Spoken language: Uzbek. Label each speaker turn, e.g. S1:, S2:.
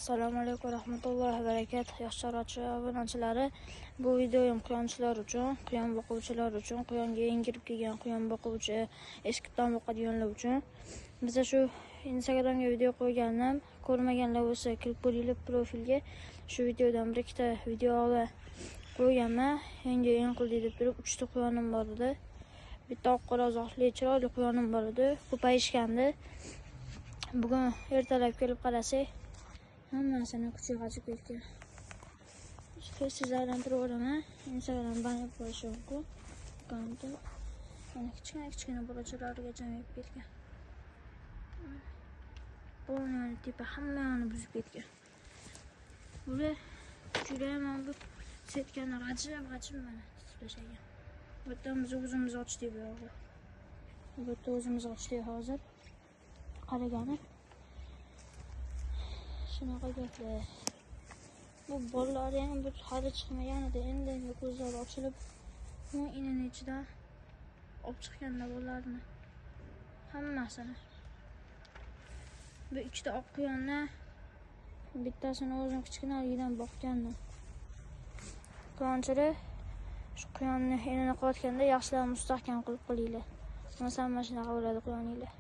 S1: Assalomu alaykum rahmatullohi va barakatuh. Yoshcharochi obunachilari, bu videoyim quyonchilar uchun, quyon boquvchilar uchun, quyonga yangi kirib kelgan quyon boquvchi, eshikdan boqadiganlar uchun. Biz shu Instagramga video qo'ygandim. Ko'rmaganlar bo'lsa, kirib ko'ringlar profilga. Shu videodan bir ikkita videolar qo'yganman. Yangi qildi deb turib 3 ta quyonim bor edi. Bitta oq qora zohli chiroyli quyonim bor edi. Ko'payishgandi. Bugun ertalab kelib qarasak, hammasini kuchi g'ajib ketgan. Sizlardan turib o'raman. Instagram banner qo'yish mumkin. Konto. Mana kichkina bolachalarga jamiyib ketgan. O'rnini tipa hammani buzib ketgan. Bular judayam bu setgani g'ajib mana tashlangan. Bu yerdan biz o'zimiz ochdik bu yo'g'i. Bu yerda o'zimiz ochdik hozir. Qaragani. Shunaqa gaplar. Bu bolalar ham bu hali chiqmaganida endi ko'zlari ochilib, bu inini ichidan olib chiqqanda bolalarni hammasini. Bu ikkita oq quyonni bittasini o'zim kichkinaligidan boqgandim. Quyonchilar shu quyonni inini qilayotganda yaxshilab mustahkam qilib qo'yinglar. Mana shunaqa bo'ladi quyoninglar.